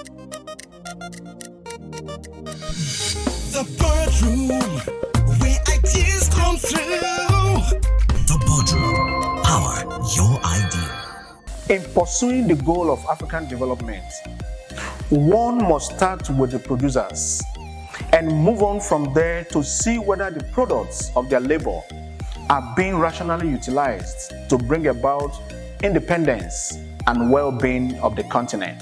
The boardroom, where ideas come through. The boardroom, power your idea. In pursuing the goal of African development, one must start with the producers and move on from there to see whether the products of their labor are being rationally utilized to bring about independence and well-being of the continent.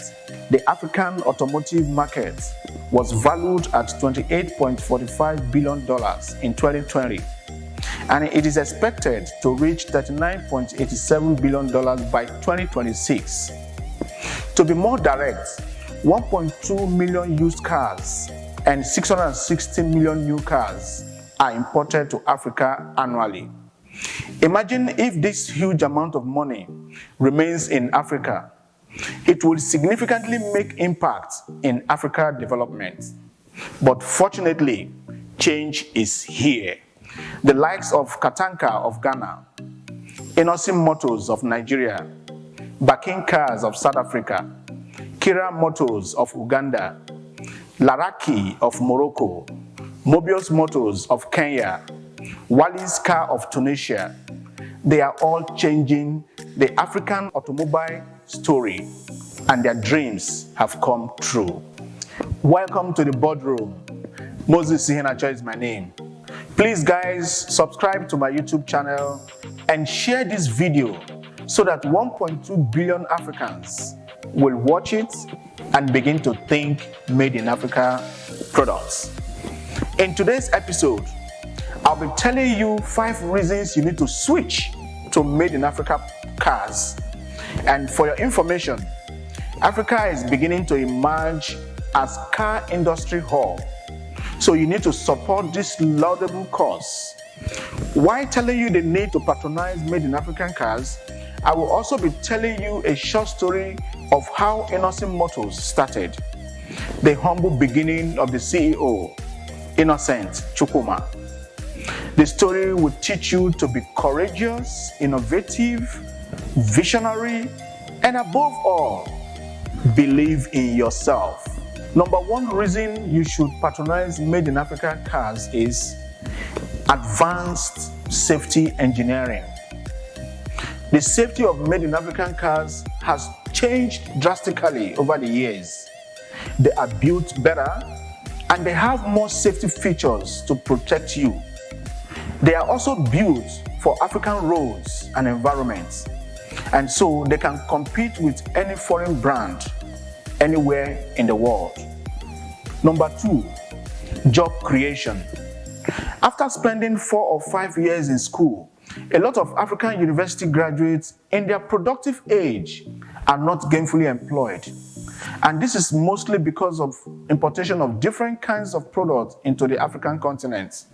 The African automotive market was valued at $28.45 billion in 2020, and it is expected to reach $39.87 billion by 2026. To be more direct, 1.2 million used cars and 660 million new cars are imported to Africa annually. Imagine if this huge amount of money remains in Africa. It will significantly make impact in Africa development. But fortunately, change is here. The likes of Katanka of Ghana, Inosim Motors of Nigeria, Bakin Cars of South Africa, Kira Motors of Uganda, Laraki of Morocco, Mobius Motors of Kenya, Wallis Car of Tunisia, they are all changing the African automobile story, and their dreams have come true. Welcome to the boardroom. Moses Sihenacho is my name. Please guys, subscribe to my YouTube channel and share this video so that 1.2 billion Africans will watch it and begin to think made in Africa products. In today's episode, I'll be telling you 5 reasons you need to switch to made in Africa cars. And for your information, Africa is beginning to emerge as car industry hub. So you need to support this laudable cause. While telling you the need to patronize made in African cars, I will also be telling you a short story of how Inosim Motors started. The humble beginning of the CEO, Innocent Chukwuma. The story will teach you to be courageous, innovative, visionary, and above all, believe in yourself. Number 1 reason you should patronize made in Africa cars is advanced safety engineering. The safety of made in African cars has changed drastically over the years. They are built better and they have more safety features to protect you. They are also built for African roads and environments, and so they can compete with any foreign brand anywhere in the world. Number 2, job creation. After spending 4 or 5 years in school, a lot of African university graduates in their productive age are not gainfully employed. And this is mostly because of importation of different kinds of products into the African continent.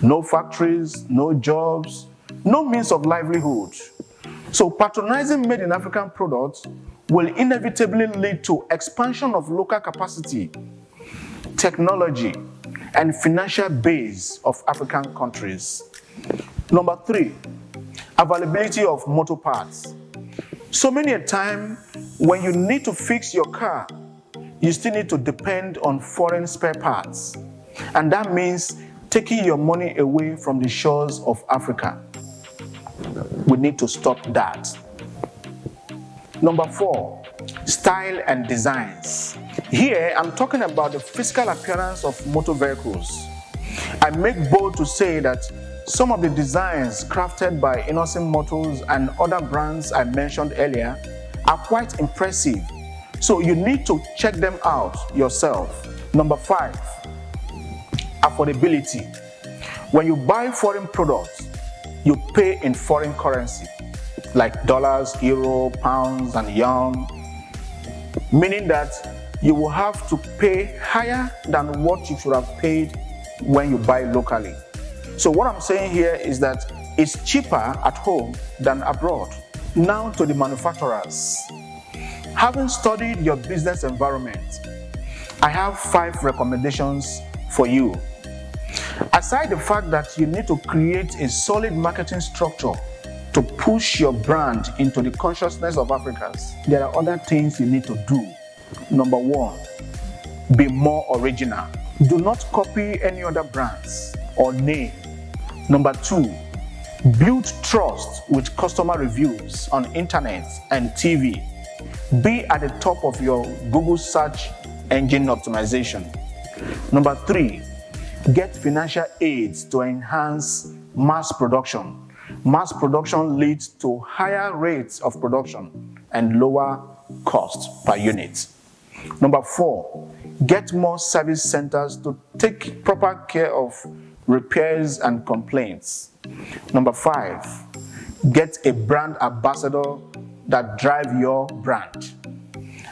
No factories, no jobs, no means of livelihood. So patronizing made in African products will inevitably lead to expansion of local capacity, technology, and financial base of African countries. Number 3, availability of motor parts. So many a time, when you need to fix your car, you still need to depend on foreign spare parts. And that means taking your money away from the shores of Africa. We need to stop that. Number 4, style and designs. Here, I'm talking about the physical appearance of motor vehicles. I make bold to say that some of the designs crafted by Inosim Motors and other brands I mentioned earlier are quite impressive, so you need to check them out yourself. Number 5, affordability. When you buy foreign products, you pay in foreign currency, like dollars, euro, pounds, and yuan, meaning that you will have to pay higher than what you should have paid when you buy locally. So what I'm saying here is that it's cheaper at home than abroad. Now to the manufacturers. Having studied your business environment, I have 5 recommendations for you. Aside the fact that you need to create a solid marketing structure to push your brand into the consciousness of Africans, there are other things you need to do. Number 1, Be more original. Do not copy any other brands or name. Number 2, build trust with customer reviews on internet and TV. Be at the top of your Google search engine optimization. Number 3, get financial aids to enhance mass production. Mass production leads to higher rates of production and lower cost per unit. Number 4, get more service centers to take proper care of repairs and complaints. Number 5, get a brand ambassador that drive your brand.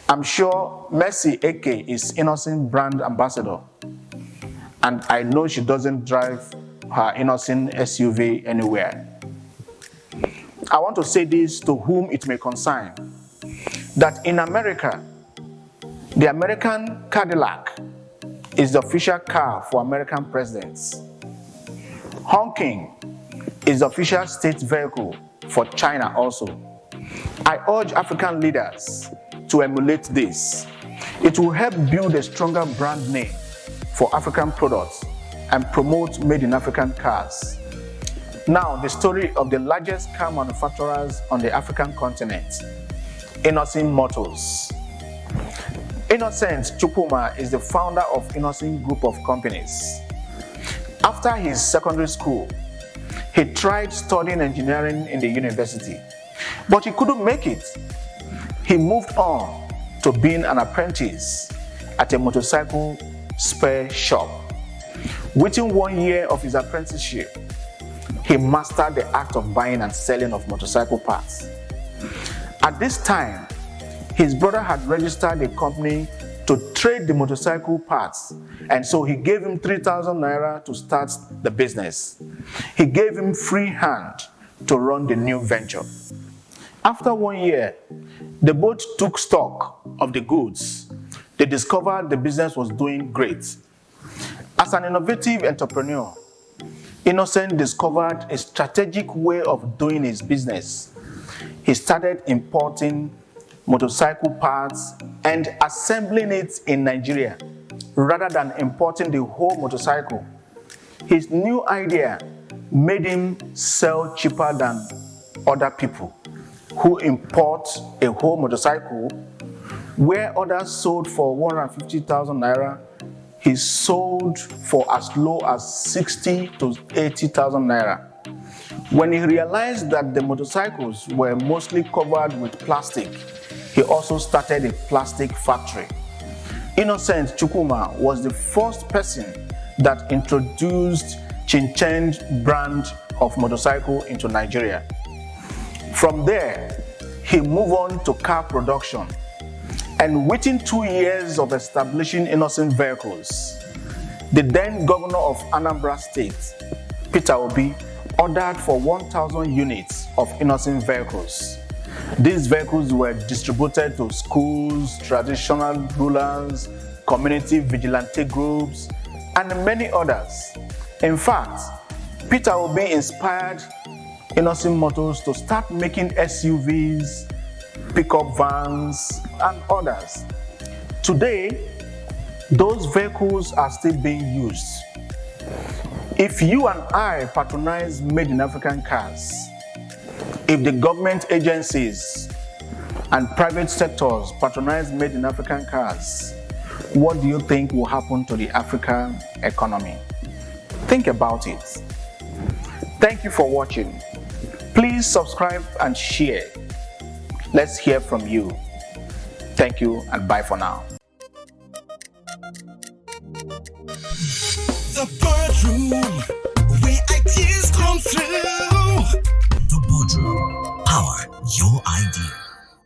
I'm sure Mercy Eke is Innocent brand ambassador, and I know she doesn't drive her Innocent SUV anywhere. I want to say this to whom it may concern, that in America, the American Cadillac is the official car for American presidents. Honking is the official state vehicle for China also. I urge African leaders to emulate this. It will help build a stronger brand name for African products and promote made in African cars. Now, the story of the largest car manufacturers on the African continent, Innocent Motors. Innocent Chukwuma is the founder of Innocent Group of Companies. After his secondary school, he tried studying engineering in the university, but he couldn't make it. He moved on to being an apprentice at a motorcycle spare shop. Within 1 year of his apprenticeship, he mastered the act of buying and selling of motorcycle parts. At this time, his brother had registered a company to trade the motorcycle parts, and so he gave him 3,000 naira to start the business. He gave him free hand to run the new venture. After 1 year, they both took stock of the goods. They discovered the business was doing great. As an innovative entrepreneur, Innocent discovered a strategic way of doing his business. He started importing motorcycle parts and assembling it in Nigeria rather than importing the whole motorcycle. His new idea made him sell cheaper than other people who import a whole motorcycle. Where others sold for 150,000 naira, he sold for as low as 60 to 80,000 naira. When he realized that the motorcycles were mostly covered with plastic, he also started a plastic factory. Innocent Chukwuma was the first person that introduced Chinchen's brand of motorcycle into Nigeria. From there, he moved on to car production. And within 2 years of establishing Innocent Vehicles, the then governor of Anambra State, Peter Obi, ordered for 1,000 units of Innocent Vehicles. These vehicles were distributed to schools, traditional rulers, community vigilante groups, and many others. In fact, Peter Obi inspired Innocent Motors to start making SUVs, pickup vans, and others. Today, those vehicles are still being used. If you and I patronize made in African cars, if the government agencies and private sectors patronize made in African cars, what do you think will happen to the African economy? Think about it. Thank you for watching. Please subscribe and share. Let's hear from you. Thank you and bye for now. The boardroom, where ideas come through. The Boardroom. Power your idea.